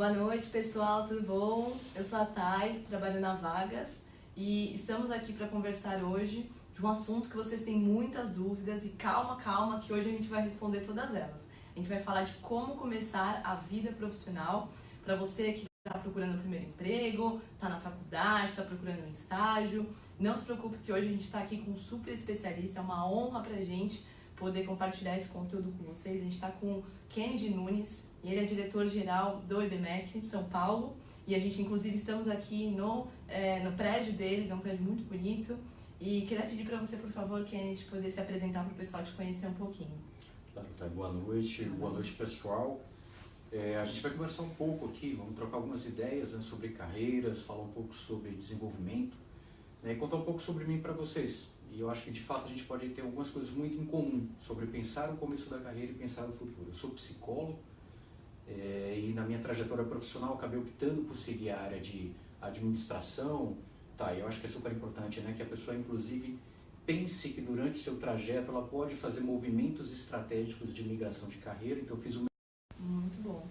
Boa noite, pessoal, tudo bom? Eu sou a Thay, trabalho na Vagas e estamos aqui para conversar hoje de um assunto que vocês têm muitas dúvidas e calma, que hoje a gente vai responder todas elas. A gente vai falar de como começar a vida profissional para você que está procurando o primeiro emprego, está na faculdade, está procurando um estágio. Não se preocupe que hoje a gente está aqui com um super especialista, é uma honra para a gente poder compartilhar esse conteúdo com vocês. A gente está com o Kennedy Nunes, e ele é diretor-geral do IBMEC São Paulo, e a gente inclusive estamos aqui no prédio deles, é um prédio muito bonito, e queria pedir para você, por favor, Kennedy, poder se apresentar para o pessoal te conhecer um pouquinho. Tá, boa noite pessoal. A gente vai conversar um pouco aqui, vamos trocar algumas ideias, né, sobre carreiras, falar um pouco sobre desenvolvimento, né, e contar um pouco sobre mim para vocês. E eu acho que de fato a gente pode ter algumas coisas muito em comum sobre pensar o começo da carreira e pensar o futuro. Eu sou psicólogo e na minha trajetória profissional acabei optando por seguir a área de administração. Tá, eu acho que é super importante, né, que a pessoa inclusive pense que durante seu trajeto ela pode fazer movimentos estratégicos de migração de carreira. Então eu fiz um... Muito bom.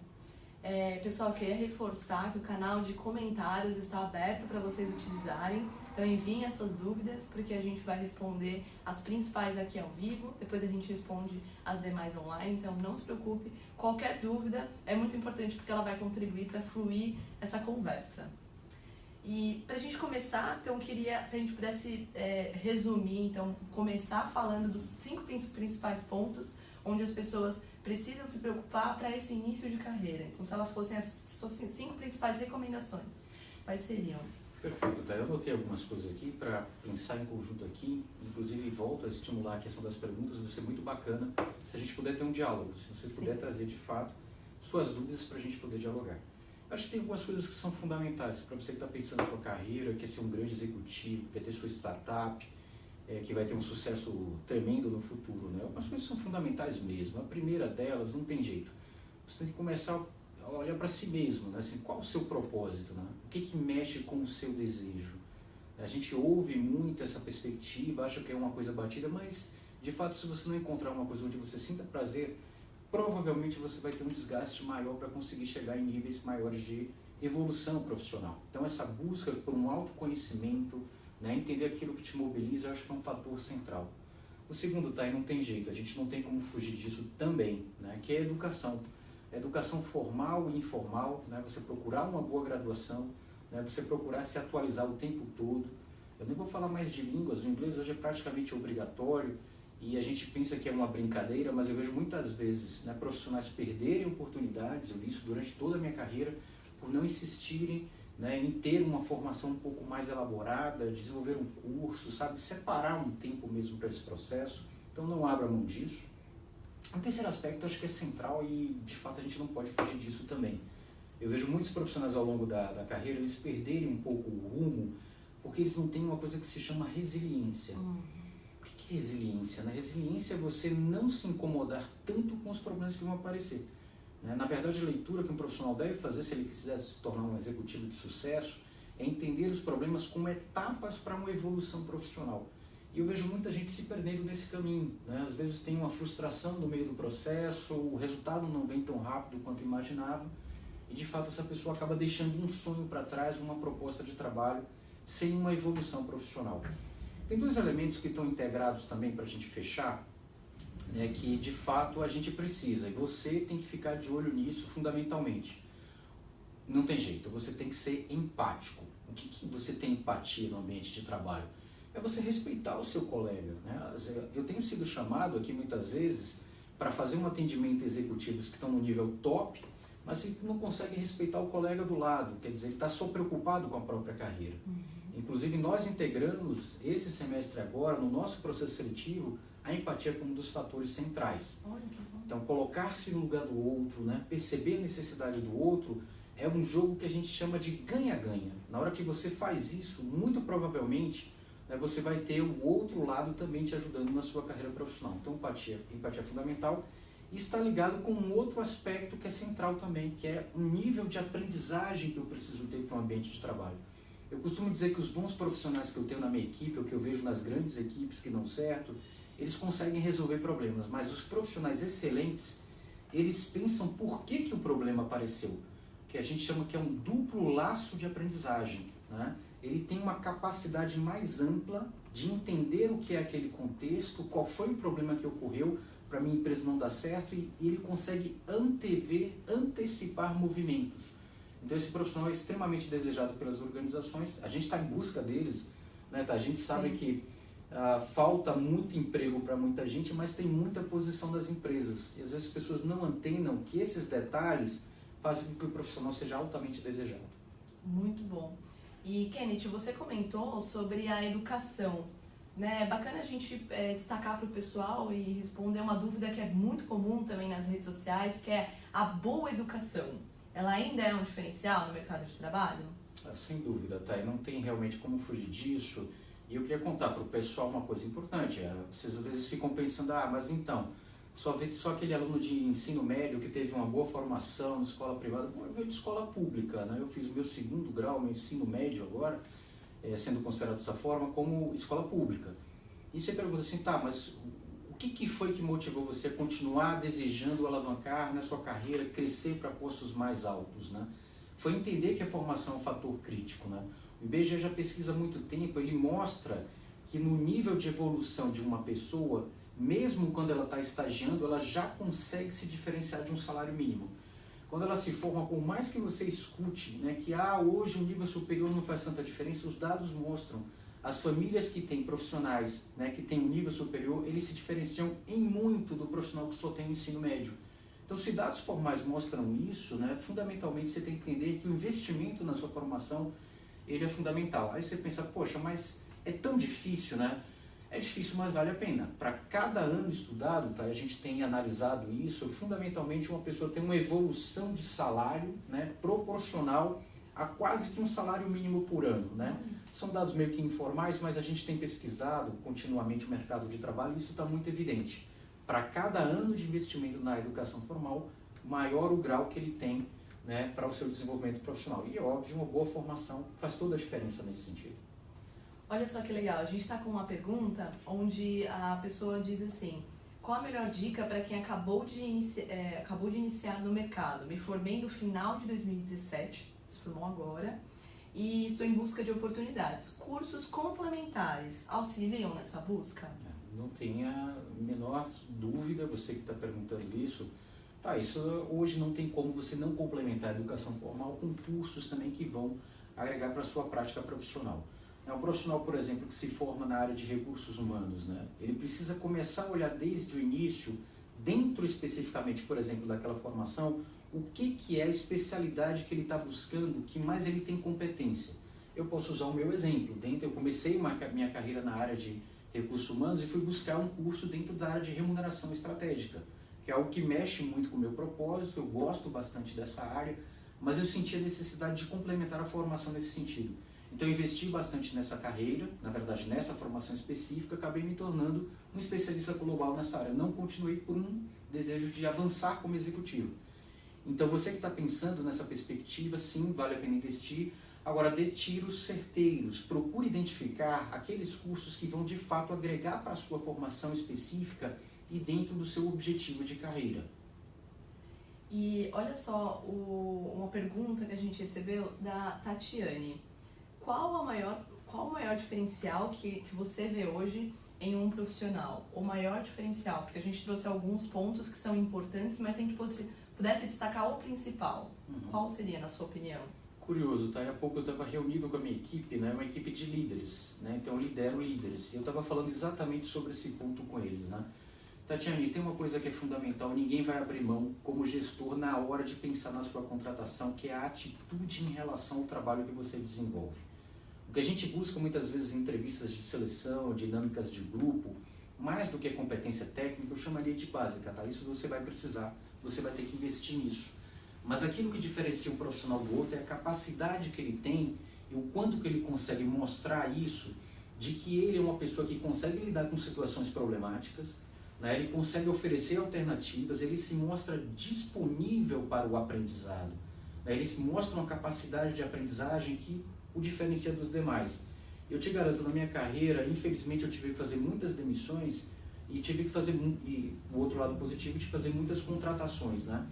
Pessoal, queria reforçar que o canal de comentários está aberto para vocês utilizarem, então enviem as suas dúvidas, porque a gente vai responder as principais aqui ao vivo, depois a gente responde as demais online, então não se preocupe, qualquer dúvida é muito importante porque ela vai contribuir para fluir essa conversa. E para a gente começar, então queria, se a gente pudesse resumir, então começar falando dos 5 principais pontos onde as pessoas precisam se preocupar para esse início de carreira. Então, se elas fossem as 5 principais recomendações, quais seriam? Perfeito, tá? Eu anotei algumas coisas aqui para pensar em conjunto aqui, inclusive volto a estimular a questão das perguntas, vai ser muito bacana se a gente puder ter um diálogo, se você puder trazer de fato suas dúvidas para a gente poder dialogar. Acho que tem algumas coisas que são fundamentais para você que está pensando na sua carreira, quer ser um grande executivo, quer ter sua startup, que vai ter um sucesso tremendo no futuro, né? Algumas coisas são fundamentais mesmo. A primeira delas, não tem jeito. Você tem que começar a olhar para si mesmo, né? Assim, qual o seu propósito, né? O que mexe com o seu desejo? A gente ouve muito essa perspectiva, acha que é uma coisa batida, mas de fato, se você não encontrar uma coisa onde você sinta prazer, provavelmente você vai ter um desgaste maior para conseguir chegar em níveis maiores de evolução profissional. Então, essa busca por um autoconhecimento, né, entender aquilo que te mobiliza, eu acho que é um fator central. O segundo, tá, e não tem jeito, a gente não tem como fugir disso também, né, que é a educação. Educação formal e informal, né, você procurar uma boa graduação, né, você procurar se atualizar o tempo todo. Eu nem vou falar mais de línguas, o inglês hoje é praticamente obrigatório e a gente pensa que é uma brincadeira, mas eu vejo muitas vezes, né, profissionais perderem oportunidades, eu vi isso durante toda a minha carreira, por não insistirem, né, em ter uma formação um pouco mais elaborada, desenvolver um curso, sabe, separar um tempo mesmo para esse processo. Então não abra mão disso. O terceiro aspecto acho que é central e de fato a gente não pode fugir disso também. Eu vejo muitos profissionais ao longo da carreira, eles perderem um pouco o rumo, porque eles não têm uma coisa que se chama resiliência. O que é resiliência? Na resiliência é você não se incomodar tanto com os problemas que vão aparecer. Na verdade, a leitura que um profissional deve fazer, se ele quiser se tornar um executivo de sucesso, é entender os problemas como etapas para uma evolução profissional. E eu vejo muita gente se perdendo nesse caminho, né? Às vezes tem uma frustração no meio do processo, o resultado não vem tão rápido quanto imaginava, e de fato essa pessoa acaba deixando um sonho para trás, uma proposta de trabalho, sem uma evolução profissional. Tem 2 elementos que estão integrados também para a gente fechar, que de fato a gente precisa, e você tem que ficar de olho nisso fundamentalmente. Não tem jeito, você tem que ser empático. O que você tem empatia no ambiente de trabalho? É você respeitar o seu colega, né? Eu tenho sido chamado aqui muitas vezes para fazer um atendimento a executivos que estão no nível top, mas ele não consegue respeitar o colega do lado, quer dizer, ele está só preocupado com a própria carreira. Inclusive nós integramos esse semestre agora, no nosso processo seletivo, a empatia como um dos fatores centrais. Então, colocar-se no lugar do outro, né, perceber a necessidade do outro, é um jogo que a gente chama de ganha-ganha. Na hora que você faz isso, muito provavelmente, né, você vai ter o outro lado também te ajudando na sua carreira profissional. Então, empatia é fundamental e está ligado com um outro aspecto que é central também, que é o nível de aprendizagem que eu preciso ter para um ambiente de trabalho. Eu costumo dizer que os bons profissionais que eu tenho na minha equipe, ou que eu vejo nas grandes equipes que dão certo, eles conseguem resolver problemas, mas os profissionais excelentes, eles pensam por que o problema apareceu. que a gente chama que é um duplo laço de aprendizagem, né? Ele tem uma capacidade mais ampla de entender o que é aquele contexto, qual foi o problema que ocorreu para minha empresa não dar certo, e ele consegue antecipar movimentos. Então esse profissional é extremamente desejado pelas organizações, a gente está em busca deles, né? A gente sabe que falta muito emprego para muita gente, mas tem muita posição das empresas. E às vezes as pessoas não antenam que esses detalhes fazem com que o profissional seja altamente desejado. Muito bom. E Kenneth, você comentou sobre a educação, né? É bacana a gente destacar para o pessoal e responder uma dúvida que é muito comum também nas redes sociais, que é a boa educação. Ela ainda é um diferencial no mercado de trabalho? Sem dúvida, tá? E não tem realmente como fugir disso. E eu queria contar para o pessoal uma coisa importante. Vocês às vezes ficam pensando, mas então, só aquele aluno de ensino médio que teve uma boa formação na escola privada. Bom, eu venho de escola pública, né? Eu fiz o meu 2º grau, meu ensino médio agora, sendo considerado dessa forma, como escola pública. E você pergunta assim, mas o que foi que motivou você a continuar desejando alavancar na sua carreira, crescer para postos mais altos, né? Foi entender que a formação é um fator crítico, né? O IBGE já pesquisa há muito tempo, ele mostra que no nível de evolução de uma pessoa, mesmo quando ela está estagiando, ela já consegue se diferenciar de um salário mínimo. Quando ela se forma, por mais que você escute, né, que hoje o nível superior não faz tanta diferença, os dados mostram. As famílias que têm profissionais, né, que têm um nível superior, eles se diferenciam em muito do profissional que só tem o ensino médio. Então, se dados formais mostram isso, né, fundamentalmente você tem que entender que o investimento na sua formação ele é fundamental. Aí você pensa, poxa, mas é tão difícil, né? É difícil, mas vale a pena. Para cada ano estudado, tá? A gente tem analisado isso, fundamentalmente uma pessoa tem uma evolução de salário, né, proporcional a quase que um salário mínimo por ano, né? São dados meio que informais, mas a gente tem pesquisado continuamente o mercado de trabalho e isso está muito evidente. Para cada ano de investimento na educação formal, maior o grau que ele tem, né, para o seu desenvolvimento profissional. E, óbvio, uma boa formação faz toda a diferença nesse sentido. Olha só que legal, a gente está com uma pergunta onde a pessoa diz assim: qual a melhor dica para quem acabou de iniciar no mercado? Me formei no final de 2017, se formou agora, e estou em busca de oportunidades. Cursos complementares auxiliam nessa busca? Não tenha menor dúvida, você que está perguntando isso. Isso hoje não tem como você não complementar a educação formal com cursos também que vão agregar para a sua prática profissional. Um profissional, por exemplo, que se forma na área de recursos humanos, né? Ele precisa começar a olhar desde o início, dentro especificamente, por exemplo, daquela formação, o que é a especialidade que ele está buscando, que mais ele tem competência. Eu posso usar o meu exemplo. Eu comecei minha carreira na área de recursos humanos e fui buscar um curso dentro da área de remuneração estratégica, que é algo que mexe muito com o meu propósito, eu gosto bastante dessa área, mas eu senti a necessidade de complementar a formação nesse sentido. Então eu investi bastante nessa carreira, na verdade nessa formação específica, acabei me tornando um especialista global nessa área. Não continuei por um desejo de avançar como executivo. Então você que está pensando nessa perspectiva, sim, vale a pena investir. Agora, dê tiros certeiros, procure identificar aqueles cursos que vão de fato agregar para a sua formação específica e dentro do seu objetivo de carreira. E olha só, uma pergunta que a gente recebeu da Tatiane. Qual o maior diferencial que você vê hoje em um profissional? O maior diferencial, porque a gente trouxe alguns pontos que são importantes, mas se a gente pudesse destacar o principal, qual seria, na sua opinião? Curioso, tá? Há pouco eu estava reunido com a minha equipe, né? Uma equipe de líderes, né? Então eu lidero líderes. E eu estava falando exatamente sobre esse ponto com eles, né? Tatiane, tem uma coisa que é fundamental, ninguém vai abrir mão como gestor na hora de pensar na sua contratação, que é a atitude em relação ao trabalho que você desenvolve. O que a gente busca muitas vezes em entrevistas de seleção, dinâmicas de grupo, mais do que competência técnica, eu chamaria de básica, tá? Isso você vai precisar, você vai ter que investir nisso. Mas aquilo que diferencia um profissional do outro é a capacidade que ele tem e o quanto que ele consegue mostrar isso, de que ele é uma pessoa que consegue lidar com situações problemáticas, né? Ele consegue oferecer alternativas, ele se mostra disponível para o aprendizado, né? Ele se mostra uma capacidade de aprendizagem que o diferencia dos demais. Eu te garanto, na minha carreira, infelizmente eu tive que fazer muitas demissões e tive que fazer, e o outro lado positivo, de fazer muitas contratações, né?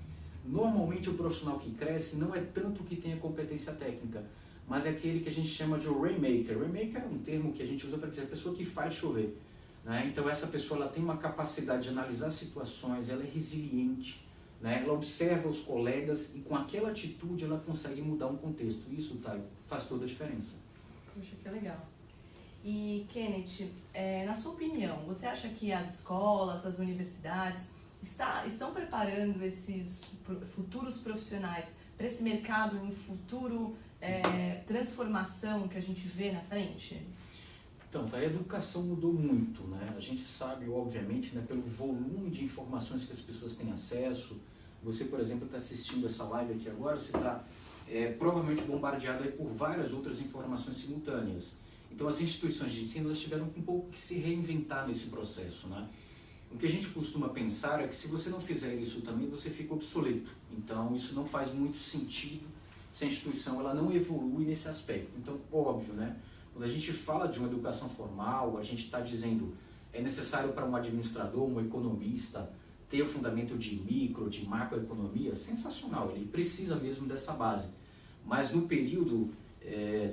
Normalmente o profissional que cresce não é tanto que tenha competência técnica, mas é aquele que a gente chama de rainmaker. Rainmaker é um termo que a gente usa para dizer a pessoa que faz chover, né? Então essa pessoa ela tem uma capacidade de analisar situações, ela é resiliente, né? Ela observa os colegas e com aquela atitude ela consegue mudar um contexto. Isso, tá, faz toda a diferença. Puxa, que legal. E Kenneth, na sua opinião, você acha que as escolas, as universidades estão preparando esses futuros profissionais para esse mercado em futuro transformação que a gente vê na frente? Então, a educação mudou muito, né? A gente sabe, obviamente, né, pelo volume de informações que as pessoas têm acesso. Você, por exemplo, está assistindo essa live aqui agora, você está provavelmente bombardeado aí por várias outras informações simultâneas. Então, as instituições de ensino elas tiveram um pouco que se reinventar nesse processo, né? O que a gente costuma pensar é que se você não fizer isso também, você fica obsoleto. Então, isso não faz muito sentido se a instituição ela não evolui nesse aspecto. Então, óbvio, né? Quando a gente fala de uma educação formal, a gente está dizendo é necessário para um administrador, um economista, ter o fundamento de micro, de macroeconomia, sensacional, ele precisa mesmo dessa base. Mas no período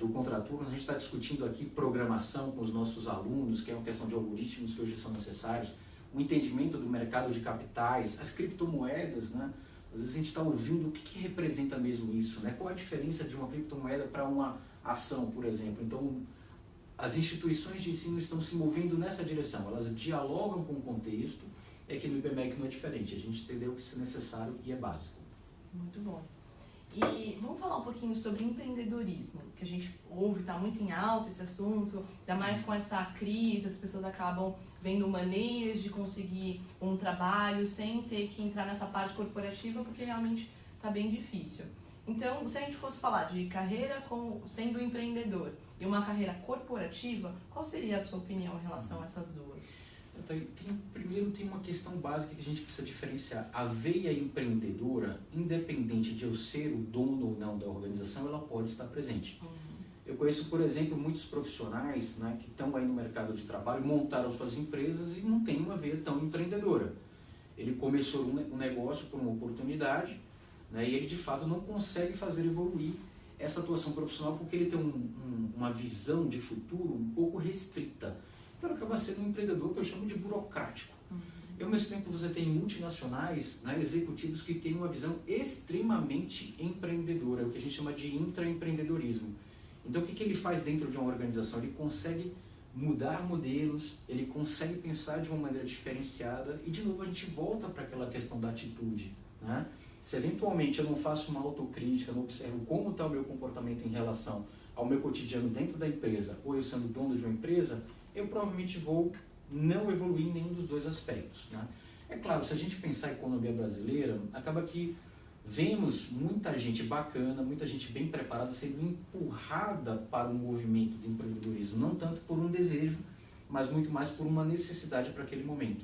do contraturno, a gente está discutindo aqui programação com os nossos alunos, que é uma questão de algoritmos que hoje são necessários, o entendimento do mercado de capitais, as criptomoedas, né? Às vezes a gente está ouvindo o que representa mesmo isso, né? Qual a diferença de uma criptomoeda para uma ação, por exemplo. Então, as instituições de ensino estão se movendo nessa direção, elas dialogam com o contexto, que no IBMEC não é diferente, a gente entendeu que isso é necessário e é básico. Muito bom. E vamos falar um pouquinho sobre empreendedorismo, que a gente ouve, está muito em alta esse assunto, ainda mais com essa crise, as pessoas acabam vendo maneiras de conseguir um trabalho sem ter que entrar nessa parte corporativa, porque realmente está bem difícil. Então, se a gente fosse falar de carreira sendo empreendedor e uma carreira corporativa, qual seria a sua opinião em relação a essas duas? Primeiro tem uma questão básica que a gente precisa diferenciar. A veia empreendedora, independente de eu ser o dono ou não da organização, ela pode estar presente. Eu conheço, por exemplo, muitos profissionais, né, que estão aí no mercado de trabalho, montaram suas empresas e não tem uma veia tão empreendedora. Ele começou um negócio por uma oportunidade, né, e ele de fato não consegue fazer evoluir essa atuação profissional porque ele tem uma visão de futuro um pouco restrita. Então ele acaba sendo um empreendedor que eu chamo de burocrático. E ao mesmo tempo você tem multinacionais, né, executivos que têm uma visão extremamente empreendedora, o que a gente chama de intraempreendedorismo. Então o que ele faz dentro de uma organização? Ele consegue mudar modelos, ele consegue pensar de uma maneira diferenciada e de novo a gente volta para aquela questão da atitude, né? Se eventualmente eu não faço uma autocrítica, não observo como está o meu comportamento em relação ao meu cotidiano dentro da empresa, ou eu sendo dono de uma empresa, eu provavelmente vou não evoluir em nenhum dos dois aspectos, né? É claro, se a gente pensar a economia brasileira, acaba que vemos muita gente bacana, muita gente bem preparada sendo empurrada para o movimento de empreendedorismo, não tanto por um desejo, mas muito mais por uma necessidade para aquele momento.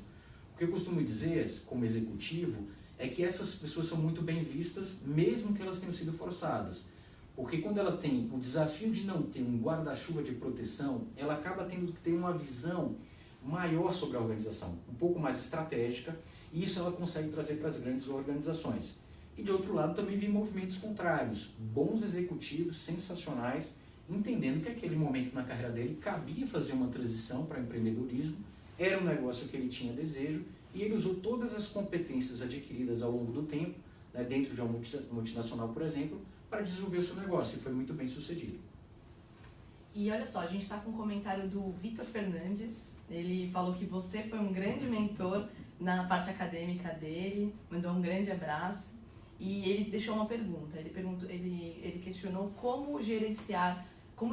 O que eu costumo dizer, como executivo, é que essas pessoas são muito bem vistas, mesmo que elas tenham sido forçadas. Porque quando ela tem o desafio de não ter um guarda-chuva de proteção, ela acaba tendo que ter uma visão maior sobre a organização, um pouco mais estratégica, e isso ela consegue trazer para as grandes organizações. E de outro lado também vem movimentos contrários, bons executivos, sensacionais, entendendo que aquele momento na carreira dele cabia fazer uma transição para empreendedorismo, era um negócio que ele tinha desejo, e ele usou todas as competências adquiridas ao longo do tempo, né, dentro de uma multinacional, por exemplo, para desenvolver o seu negócio, e foi muito bem sucedido. E olha só, a gente está com um comentário do Vitor Fernandes, ele falou que você foi um grande mentor na parte acadêmica dele, mandou um grande abraço, e ele deixou uma pergunta, ele questionou como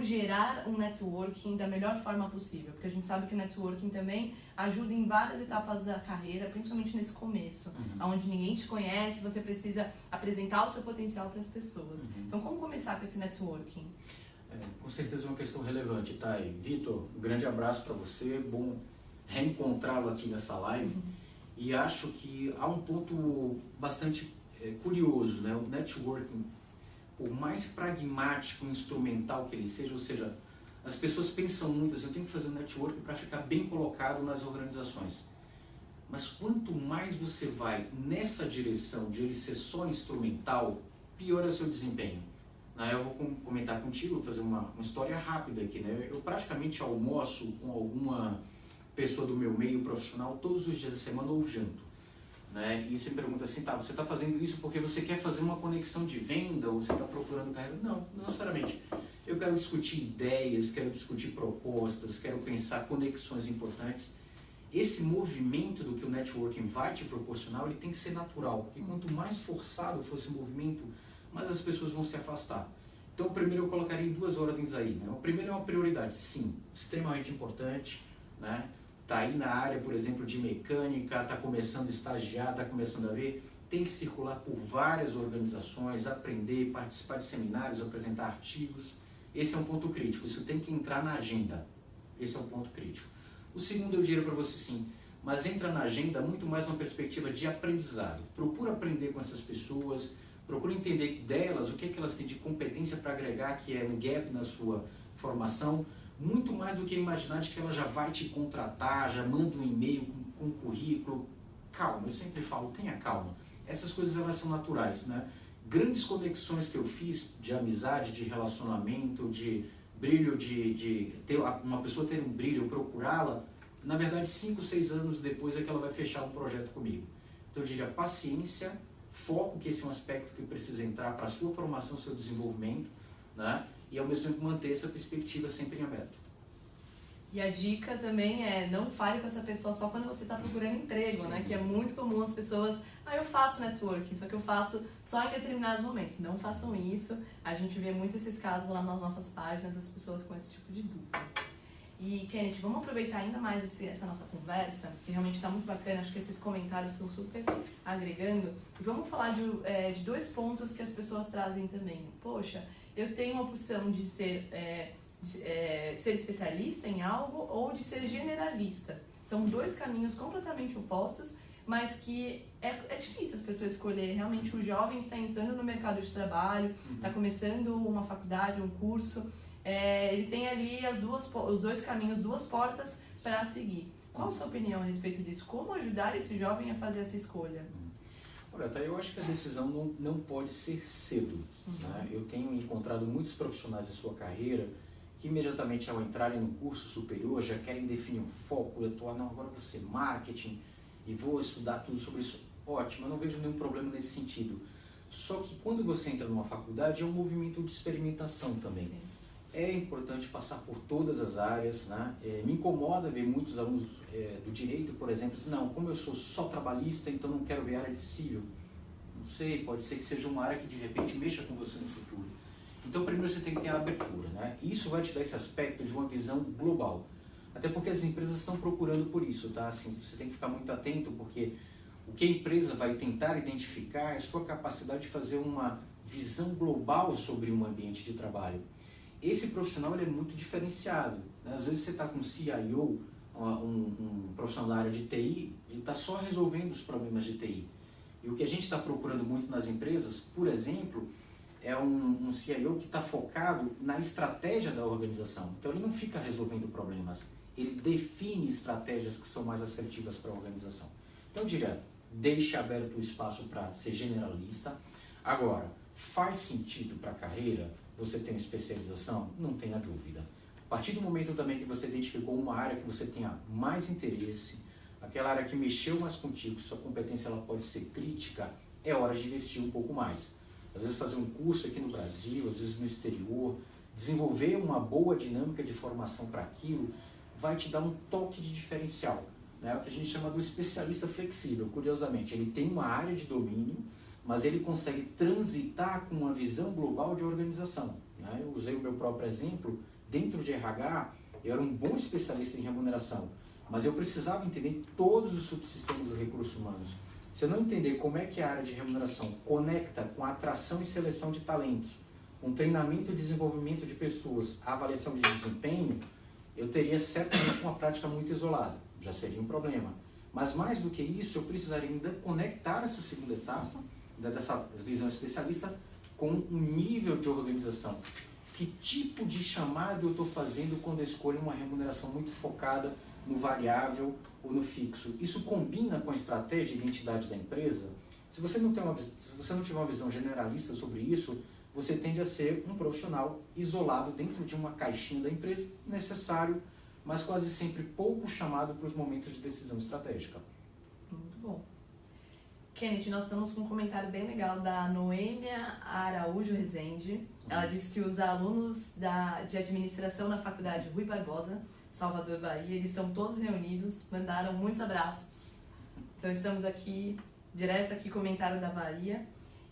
gerar um networking da melhor forma possível, porque a gente sabe que o networking também ajuda em várias etapas da carreira, principalmente nesse começo, onde ninguém te conhece, você precisa apresentar o seu potencial para as pessoas. Então, como começar com esse networking? Com certeza é uma questão relevante, tá? E Vitor, um grande abraço para você, bom reencontrá-lo aqui nessa live. E acho que há um ponto bastante curioso, né? O networking, por mais pragmático, instrumental que ele seja, ou seja, as pessoas pensam muito assim, eu tenho que fazer um networking para ficar bem colocado nas organizações. Mas quanto mais você vai nessa direção de ele ser só instrumental, pior é o seu desempenho. Eu vou comentar contigo, vou fazer uma história rápida aqui, né? Eu praticamente almoço com alguma pessoa do meu meio profissional todos os dias da semana ou janto, né? E você me pergunta assim, tá, você está fazendo isso porque você quer fazer uma conexão de venda ou você está procurando carreira? Não necessariamente. Eu quero discutir ideias, quero discutir propostas, quero pensar conexões importantes. Esse movimento do que o networking vai te proporcionar, ele tem que ser natural, porque quanto mais forçado for esse movimento, mais as pessoas vão se afastar. Então, primeiro eu colocaria em 2 ordens aí, né? O primeiro é uma prioridade, sim, extremamente importante, né? Tá aí na área, por exemplo, de mecânica, tá começando a estagiar, tá começando a ver, tem que circular por várias organizações, aprender, participar de seminários, apresentar artigos. Esse é um ponto crítico, isso tem que entrar na agenda. Esse é um ponto crítico. O segundo eu diria para você sim, mas entra na agenda muito mais numa perspectiva de aprendizado. Procura aprender com essas pessoas, procura entender delas o que é que elas têm de competência para agregar, que é um gap na sua formação, muito mais do que imaginar de que ela já vai te contratar, já manda um e-mail com um currículo. Calma, eu sempre falo, tenha calma. Essas coisas elas são naturais, né? Grandes conexões que eu fiz de amizade, de relacionamento, de brilho, de ter uma pessoa ter um brilho, eu procurá-la, na verdade 5, 6 anos depois é que ela vai fechar um projeto comigo. Então eu diria paciência, foco, que esse é um aspecto que precisa entrar para a sua formação, seu desenvolvimento, né? E ao mesmo tempo manter essa perspectiva sempre em aberto. E a dica também é não fale com essa pessoa só quando você está procurando emprego, né? Que é muito comum as pessoas, eu faço networking, só que eu faço só em determinados momentos. Não façam isso. A gente vê muito esses casos lá nas nossas páginas, as pessoas com esse tipo de dúvida. E, Kenneth, vamos aproveitar ainda mais essa nossa conversa, que realmente está muito bacana, acho que esses comentários estão super agregando. E vamos falar de 2 pontos que as pessoas trazem também. Poxa, eu tenho uma opção de ser especialista em algo ou de ser generalista. São 2 caminhos completamente opostos, mas que é difícil as pessoas escolherem. Realmente o jovem que está entrando no mercado de trabalho, está começando uma faculdade, um curso, ele tem ali os 2 caminhos, 2 portas para seguir. Qual a sua opinião a respeito disso? Como ajudar esse jovem a fazer essa escolha? Olha, tá, eu acho que a decisão não pode ser cedo. Né? Eu tenho encontrado muitos profissionais em sua carreira que imediatamente ao entrarem no curso superior já querem definir um foco, agora vou ser marketing e vou estudar tudo sobre isso. Ótimo, eu não vejo nenhum problema nesse sentido. Só que quando você entra numa faculdade é um movimento de experimentação também. Sim. É importante passar por todas as áreas, né? Me incomoda ver muitos alunos do direito, por exemplo, dizem, não, como eu sou só trabalhista, então não quero ver área de civil. Não sei, pode ser que seja uma área que de repente mexa com você no futuro. Então primeiro você tem que ter a abertura, né? Isso vai te dar esse aspecto de uma visão global. Até porque as empresas estão procurando por isso, tá? Assim, você tem que ficar muito atento, porque o que a empresa vai tentar identificar é a sua capacidade de fazer uma visão global sobre um ambiente de trabalho. Esse profissional ele é muito diferenciado, né? Às vezes você está com um CIO, um profissional da área de TI, ele está só resolvendo os problemas de TI. E o que a gente está procurando muito nas empresas, por exemplo, é um CIO que está focado na estratégia da organização. Então ele não fica resolvendo problemas, ele define estratégias que são mais assertivas para a organização. Então eu diria, deixe aberto o espaço para ser generalista. Agora, faz sentido para a carreira você ter uma especialização? Não tenha dúvida. A partir do momento também que você identificou uma área que você tenha mais interesse, aquela área que mexeu mais contigo, sua competência ela pode ser crítica, é hora de investir um pouco mais. Às vezes fazer um curso aqui no Brasil, às vezes no exterior, desenvolver uma boa dinâmica de formação para aquilo, vai te dar um toque de diferencial, né? O que a gente chama do especialista flexível, curiosamente. Ele tem uma área de domínio, mas ele consegue transitar com uma visão global de organização, né? Eu usei o meu próprio exemplo, dentro de RH, eu era um bom especialista em remuneração, mas eu precisava entender todos os subsistemas do recurso humanos. Se eu não entender como é que a área de remuneração conecta com a atração e seleção de talentos, com treinamento e desenvolvimento de pessoas, a avaliação de desempenho, eu teria certamente uma prática muito isolada, já seria um problema. Mas mais do que isso, eu precisaria ainda conectar essa segunda etapa, dessa visão especialista, com um nível de organização. Que tipo de chamado eu estou fazendo quando eu escolho uma remuneração muito focada no variável ou no fixo. Isso combina com a estratégia de identidade da empresa? Se você não tiver uma visão generalista sobre isso, você tende a ser um profissional isolado dentro de uma caixinha da empresa, necessário, mas quase sempre pouco chamado para os momentos de decisão estratégica. Muito bom. Kenneth, nós estamos com um comentário bem legal da Noêmia Araújo Rezende. Ela disse que os alunos de administração na faculdade Rui Barbosa, Salvador, Bahia, eles estão todos reunidos, mandaram muitos abraços. Então estamos aqui, direto aqui, comentário da Bahia.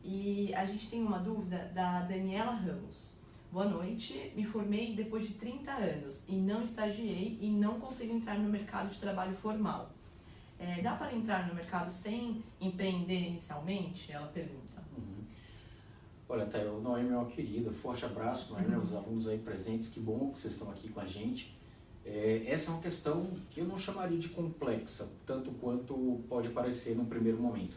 E a gente tem uma dúvida da Daniela Ramos. Boa noite, me formei depois de 30 anos e não estagiei e não consigo entrar no mercado de trabalho formal. Dá para entrar no mercado sem empreender inicialmente? Ela pergunta. Olha, Thay, o Noemi é uma querida, forte abraço, Noemi, os alunos aí presentes, que bom que vocês estão aqui com a gente. Essa é uma questão que eu não chamaria de complexa, tanto quanto pode parecer num primeiro momento.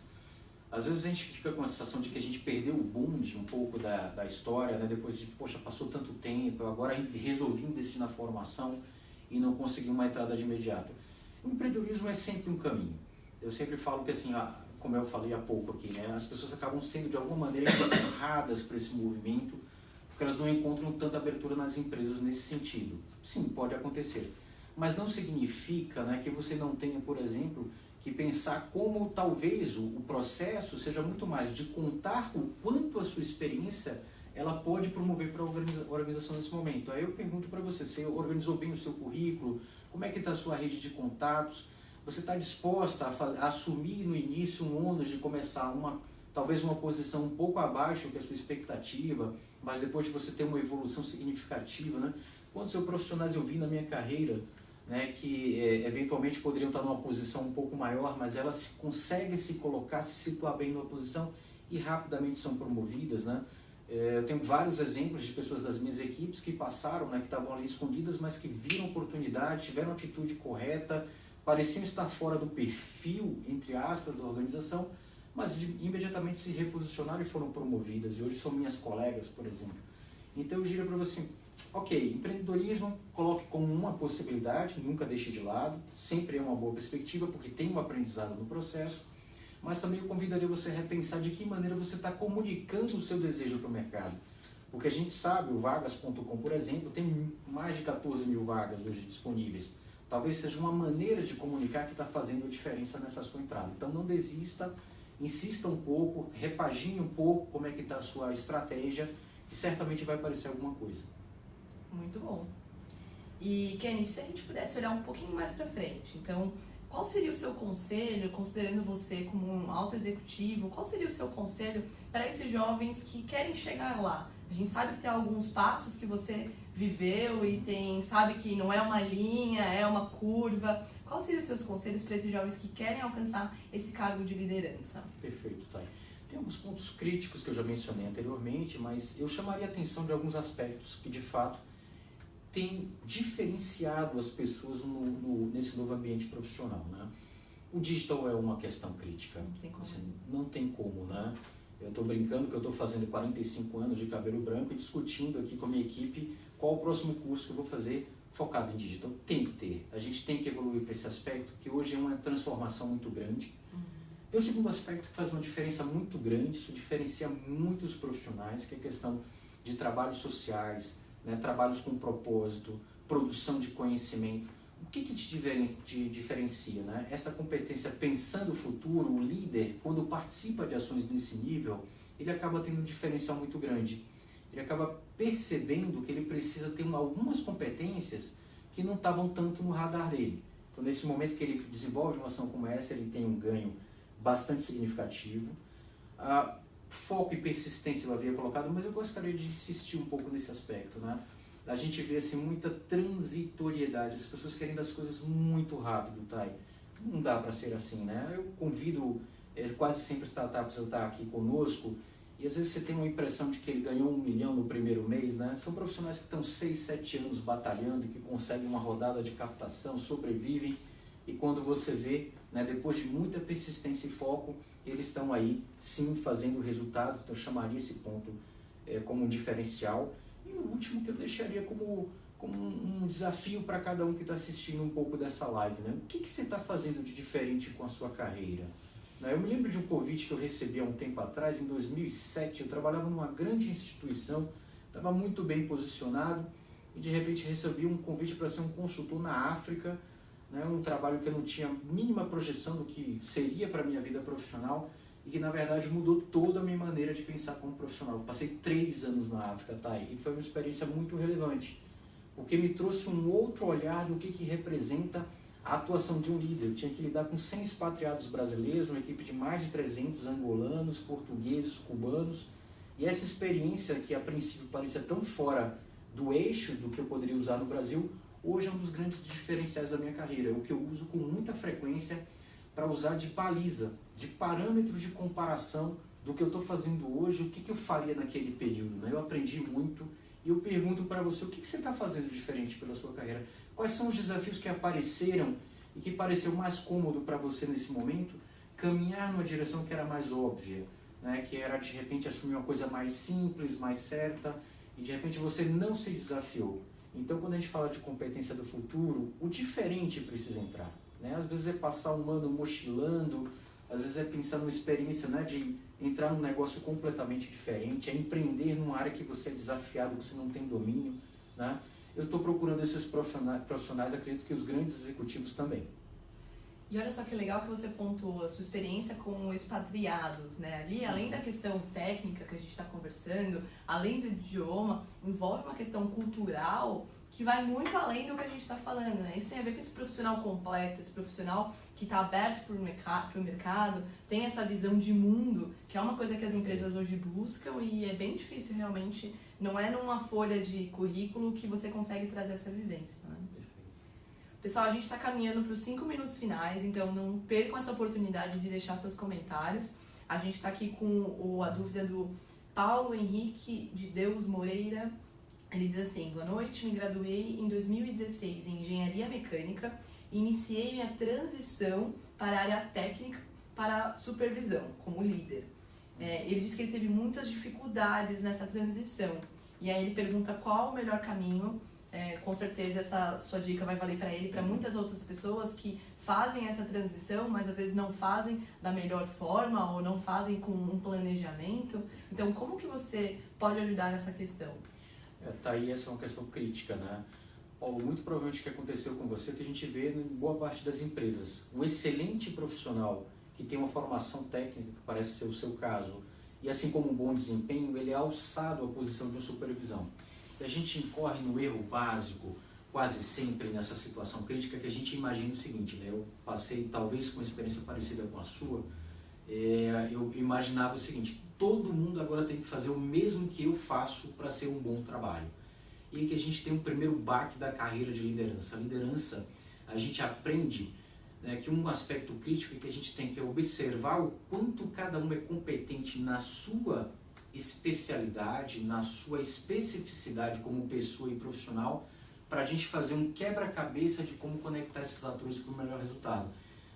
Às vezes a gente fica com a sensação de que a gente perdeu o bonde um pouco da história, né? Depois de, poxa, passou tanto tempo, eu agora resolvi investir na formação e não consegui uma entrada de imediato. O empreendedorismo é sempre um caminho. Eu sempre falo que, assim, como eu falei há pouco aqui, né? As pessoas acabam sendo de alguma maneira empurradas para esse movimento, porque elas não encontram tanta abertura nas empresas nesse sentido. Sim, pode acontecer. Mas não significa, né, que você não tenha, por exemplo, que pensar como talvez o processo seja muito mais de contar o quanto a sua experiência ela pode promover para a organização nesse momento. Aí eu pergunto para você organizou bem o seu currículo? Como é que está a sua rede de contatos? Você está disposta a assumir no início um ônus de começar talvez uma posição um pouco abaixo que a sua expectativa, mas depois de você ter uma evolução significativa, né? Quantos profissionais eu vi na minha carreira, né, que eventualmente poderiam estar numa posição um pouco maior, mas elas conseguem se colocar, se situar bem numa posição e rapidamente são promovidas, né? Eu tenho vários exemplos de pessoas das minhas equipes que passaram, né, que estavam ali escondidas, mas que viram oportunidade, tiveram a atitude correta, pareciam estar fora do perfil, entre aspas, da organização, mas imediatamente se reposicionaram e foram promovidas, e hoje são minhas colegas, por exemplo. Então eu diria para você, ok, empreendedorismo, coloque como uma possibilidade, nunca deixe de lado, sempre é uma boa perspectiva, porque tem um aprendizado no processo, mas também eu convidaria você a repensar de que maneira você está comunicando o seu desejo para o mercado. Porque a gente sabe, o Vagas.com, por exemplo, tem mais de 14 mil vagas hoje disponíveis. Talvez seja uma maneira de comunicar que está fazendo a diferença nessa sua entrada. Então não desista, insista um pouco, repagine um pouco como é que está a sua estratégia, que certamente vai aparecer alguma coisa. Muito bom. E, Kenneth, se a gente pudesse olhar um pouquinho mais para frente, então, qual seria o seu conselho, considerando você como um alto executivo, qual seria o seu conselho para esses jovens que querem chegar lá? A gente sabe que tem alguns passos que você viveu e sabe que não é uma linha, é uma curva. Quais seriam os seus conselhos para esses jovens que querem alcançar esse cargo de liderança? Perfeito, Thay. Tem alguns pontos críticos que eu já mencionei anteriormente, mas eu chamaria a atenção de alguns aspectos que, de fato, têm diferenciado as pessoas nesse novo ambiente profissional, né? O digital é uma questão crítica. Não tem como. Assim, não tem como, né? Eu estou brincando que eu estou fazendo 45 anos de cabelo branco e discutindo aqui com a minha equipe qual o próximo curso que eu vou fazer focado em digital. Tem que ter. A gente tem que evoluir para esse aspecto, que hoje é uma transformação muito grande. Tem o segundo aspecto que faz uma diferença muito grande, isso diferencia muitos profissionais, que é a questão de trabalhos sociais, né, trabalhos com propósito, produção de conhecimento. O que te diferencia? Né? Essa competência pensando o futuro, o líder, quando participa de ações nesse nível, ele acaba tendo um diferencial muito grande. Ele acaba percebendo que ele precisa ter algumas competências que não estavam tanto no radar dele. Então, nesse momento que ele desenvolve uma ação como essa, ele tem um ganho bastante significativo. Foco e persistência eu havia colocado, mas eu gostaria de insistir um pouco nesse aspecto, né? A gente vê assim, muita transitoriedade, as pessoas querem as coisas muito rápido, tá? Não dá para ser assim, né? Eu convido quase sempre startups a estar aqui conosco e às vezes você tem uma impressão de que ele ganhou 1 milhão no primeiro mês, né? São profissionais que estão 6, 7 anos batalhando e que conseguem uma rodada de captação, sobrevivem e quando você vê, né, depois de muita persistência e foco, eles estão aí sim fazendo resultados, então eu chamaria esse ponto como um diferencial. E o último que eu deixaria como como um desafio para cada um que está assistindo um pouco dessa live, né? O que você está fazendo de diferente com a sua carreira? Eu me lembro de um convite que eu recebi há um tempo atrás, em 2007, eu trabalhava numa grande instituição, estava muito bem posicionado e de repente recebi um convite para ser um consultor na África, né? Um trabalho que eu não tinha mínima projeção do que seria para a minha vida profissional e que na verdade mudou toda a minha maneira de pensar como profissional. Eu passei 3 anos na África, tá? E foi uma experiência muito relevante, porque me trouxe um outro olhar do que representa a atuação de um líder. Eu tinha que lidar com 100 expatriados brasileiros, uma equipe de mais de 300 angolanos, portugueses, cubanos, e essa experiência que a princípio parecia tão fora do eixo do que eu poderia usar no Brasil, hoje é um dos grandes diferenciais da minha carreira, é o que eu uso com muita frequência para usar de baliza, de parâmetro de comparação do que eu estou fazendo hoje, o que eu faria naquele período. Eu aprendi muito e eu pergunto para você, o que você está fazendo diferente pela sua carreira? Quais são os desafios que apareceram e que pareceu mais cômodo para você nesse momento? Caminhar numa direção que era mais óbvia, né? Que era de repente assumir uma coisa mais simples, mais certa, e de repente você não se desafiou. Então quando a gente fala de competência do futuro, o diferente precisa entrar, né? Às vezes é passar um ano mochilando, às vezes é pensar numa experiência, né, de entrar num negócio completamente diferente, é empreender numa área que você é desafiado, que você não tem domínio, né? Eu estou procurando esses profissionais, acredito que os grandes executivos também. E olha só que legal que você pontuou a sua experiência com expatriados, né? Ali, além da questão técnica que a gente está conversando, além do idioma, envolve uma questão cultural que vai muito além do que a gente está falando, né? Isso tem a ver com esse profissional completo, esse profissional que está aberto para o mercado, tem essa visão de mundo, que é uma coisa que as empresas hoje buscam e é bem difícil realmente, não é numa folha de currículo que você consegue trazer essa vivência, né? Pessoal, a gente está caminhando para os 5 minutos finais, então não percam essa oportunidade de deixar seus comentários. A gente está aqui com a dúvida do Paulo Henrique de Deus Moreira. Ele diz assim: boa noite, me graduei em 2016 em Engenharia Mecânica e iniciei minha transição para a área técnica para supervisão, como líder. Ele diz que ele teve muitas dificuldades nessa transição e aí ele pergunta qual o melhor caminho. Com certeza essa sua dica vai valer para ele e para muitas outras pessoas que fazem essa transição, mas às vezes não fazem da melhor forma ou não fazem com um planejamento. Então, como que você pode ajudar nessa questão? Tá aí, essa é uma questão crítica, né? Paulo, muito provavelmente o que aconteceu com você é que a gente vê em boa parte das empresas. Um excelente profissional que tem uma formação técnica, que parece ser o seu caso, e assim como um bom desempenho, ele é alçado à posição de supervisão. E a gente incorre no erro básico, quase sempre nessa situação crítica, que a gente imagina o seguinte, né? Eu passei talvez com uma experiência parecida com a sua, eu imaginava o seguinte: todo mundo agora tem que fazer o mesmo que eu faço para ser um bom trabalho. E que a gente tem um primeiro baque da carreira de liderança. A liderança, a gente aprende, né, que um aspecto crítico é que a gente tem que observar o quanto cada um é competente na sua especialidade, na sua especificidade como pessoa e profissional, para a gente fazer um quebra-cabeça de como conectar esses atores para o melhor resultado.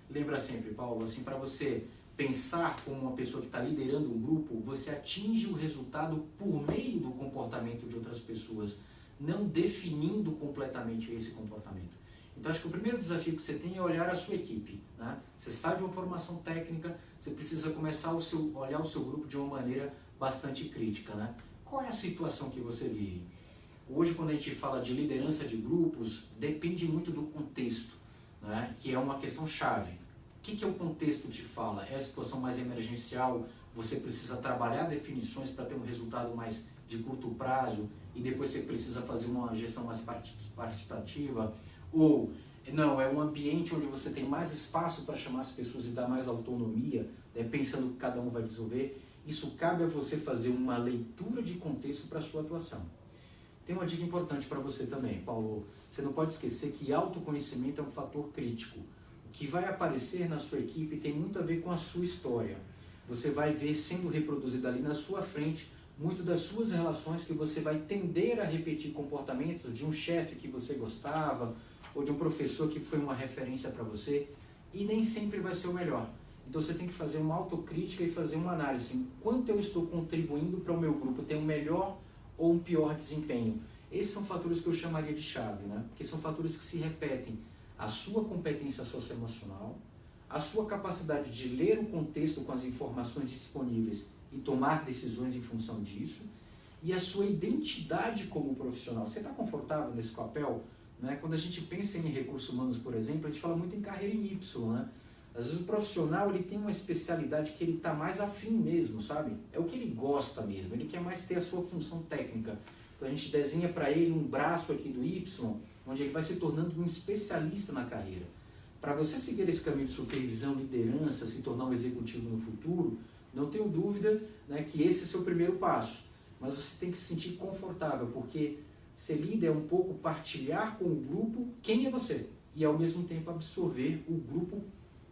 Lembra sempre, Paulo, assim, para você pensar como uma pessoa que está liderando um grupo, você atinge o resultado por meio do comportamento de outras pessoas, não definindo completamente esse comportamento. Então, acho que o primeiro desafio que você tem é olhar a sua equipe, né? Você sai de uma formação técnica, você precisa começar a olhar o seu grupo de uma maneira bastante crítica, né? Qual é a situação que você vive? Hoje, quando a gente fala de liderança de grupos, depende muito do contexto, né? Que é uma questão chave. O que o contexto te fala? É a situação mais emergencial? Você precisa trabalhar definições para ter um resultado mais de curto prazo e depois você precisa fazer uma gestão mais participativa? Ou não, é um ambiente onde você tem mais espaço para chamar as pessoas e dar mais autonomia, né, pensando que cada um vai desenvolver? Isso cabe a você fazer uma leitura de contexto para a sua atuação. Tem uma dica importante para você também, Paulo. Você não pode esquecer que autoconhecimento é um fator crítico. O que vai aparecer na sua equipe tem muito a ver com a sua história. Você vai ver sendo reproduzido ali na sua frente muito das suas relações, que você vai tender a repetir comportamentos de um chefe que você gostava ou de um professor que foi uma referência para você, e nem sempre vai ser o melhor. Então você tem que fazer uma autocrítica e fazer uma análise. Quanto eu estou contribuindo para o meu grupo ter um melhor ou um pior desempenho? Esses são fatores que eu chamaria de chave, né? Porque são fatores que se repetem. A sua competência socioemocional, a sua capacidade de ler o contexto com as informações disponíveis e tomar decisões em função disso, e a sua identidade como profissional. Você está confortável nesse papel? Né? Quando a gente pensa em recursos humanos, por exemplo, a gente fala muito em carreira em Y, né? Às vezes o profissional ele tem uma especialidade que ele está mais afim mesmo, sabe? É o que ele gosta mesmo, ele quer mais ter a sua função técnica. Então a gente desenha para ele um braço aqui do Y, onde ele vai se tornando um especialista na carreira. Para você seguir esse caminho de supervisão, liderança, se tornar um executivo no futuro, não tenho dúvida, né, que esse é o seu primeiro passo. Mas você tem que se sentir confortável, porque ser líder é um pouco partilhar com o grupo quem é você. E ao mesmo tempo absorver o grupo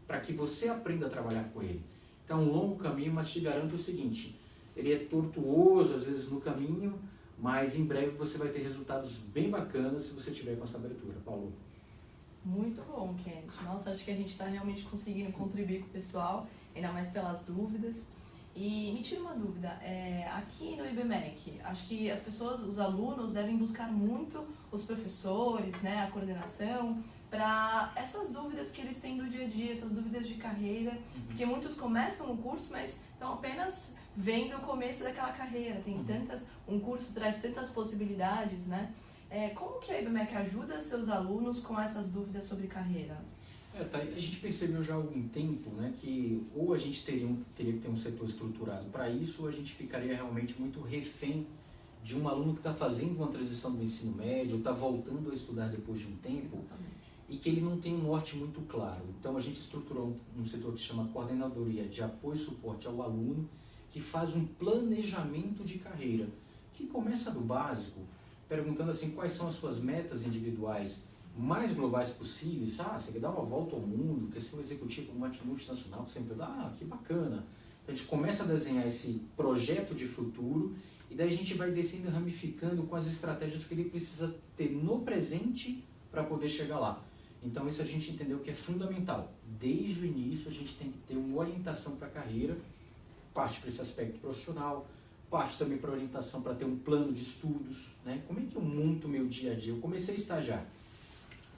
para que você aprenda a trabalhar com ele. Então é um longo caminho, mas te garanto o seguinte, ele é tortuoso às vezes no caminho, mas em breve você vai ter resultados bem bacanas se você tiver com essa abertura. Paulo. Muito bom, Kenneth. Nossa, acho que a gente está realmente conseguindo contribuir com o pessoal, ainda mais pelas dúvidas. E me tira uma dúvida, aqui no IBMEC, acho que as pessoas, os alunos devem buscar muito os professores, né, a coordenação, para essas dúvidas que eles têm do dia a dia, essas dúvidas de carreira, porque muitos começam o curso, mas estão apenas vendo o começo daquela carreira, tem um curso traz tantas possibilidades, né? Como que a IBMEC ajuda seus alunos com essas dúvidas sobre carreira? A gente percebeu já há algum tempo, né, que ou a gente teria que ter um setor estruturado para isso, ou a gente ficaria realmente muito refém de um aluno que está fazendo uma transição do ensino médio, ou está voltando a estudar depois de um tempo, e que ele não tem um norte muito claro. Então a gente estruturou um setor que se chama Coordenadoria de Apoio e Suporte ao Aluno, que faz um planejamento de carreira, que começa do básico, perguntando assim quais são as suas metas individuais mais globais possíveis. Você quer dar uma volta ao mundo, quer ser um executivo multinacional, que sempre que bacana. Então a gente começa a desenhar esse projeto de futuro e daí a gente vai descendo e ramificando com as estratégias que ele precisa ter no presente para poder chegar lá. Então isso a gente entendeu que é fundamental. Desde o início a gente tem que ter uma orientação para a carreira, parte para esse aspecto profissional, parte também para orientação para ter um plano de estudos, né? Como é que eu monto o meu dia a dia? Eu comecei a estagiar,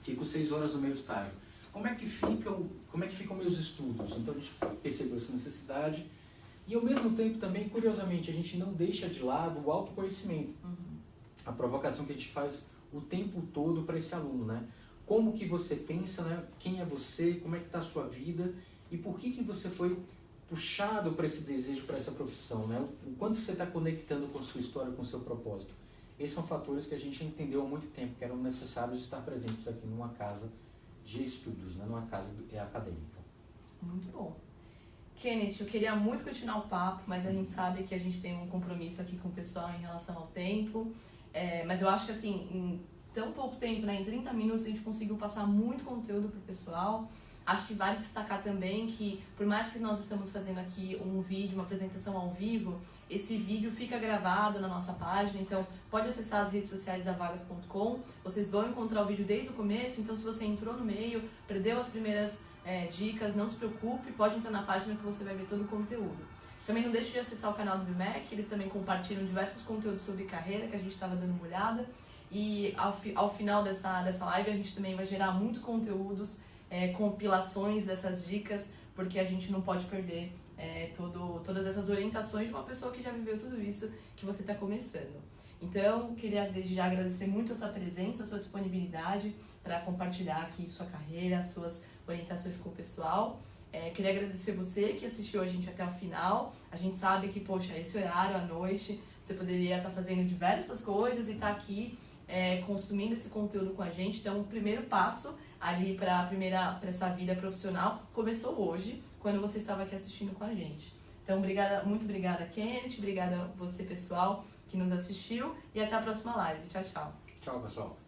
fico 6 horas no meu estágio. Como é que ficam meus estudos? Então a gente percebeu essa necessidade e ao mesmo tempo também, curiosamente, a gente não deixa de lado o autoconhecimento. A provocação que a gente faz o tempo todo para esse aluno, né? Como que você pensa, né? Quem é você? Como é que está a sua vida? E por que você foi puxado para esse desejo, para essa profissão, né? O quanto você está conectando com a sua história, com o seu propósito. Esses são fatores que a gente entendeu há muito tempo que eram necessários estar presentes aqui numa casa de estudos, né? Numa casa acadêmica. Muito bom. Kenneth, eu queria muito continuar o papo, mas a gente sabe que a gente tem um compromisso aqui com o pessoal em relação ao tempo. Mas eu acho que assim, em tão pouco tempo, né, em 30 minutos, a gente conseguiu passar muito conteúdo para o pessoal. Acho que vale destacar também que, por mais que nós estamos fazendo aqui um vídeo, uma apresentação ao vivo, esse vídeo fica gravado na nossa página, então pode acessar as redes sociais da vagas.com, vocês vão encontrar o vídeo desde o começo, então se você entrou no meio, perdeu as primeiras dicas, não se preocupe, pode entrar na página que você vai ver todo o conteúdo. Também não deixe de acessar o canal do IBMEC, eles também compartilham diversos conteúdos sobre carreira, que a gente estava dando uma olhada, e ao final dessa live a gente também vai gerar muitos conteúdos, compilações dessas dicas, porque a gente não pode perder todas essas orientações de uma pessoa que já viveu tudo isso que você está começando. Então, queria desde já agradecer muito a sua presença, a sua disponibilidade para compartilhar aqui sua carreira, suas orientações com o pessoal. Queria agradecer você que assistiu a gente até o final. A gente sabe que, poxa, esse horário, à noite, você poderia estar fazendo diversas coisas e estar aqui consumindo esse conteúdo com a gente. Então, o primeiro passo ali para essa vida profissional começou hoje, quando você estava aqui assistindo com a gente. Então, muito obrigada, Kenneth, obrigada a você, pessoal, que nos assistiu, e até a próxima live. Tchau, tchau. Tchau, pessoal.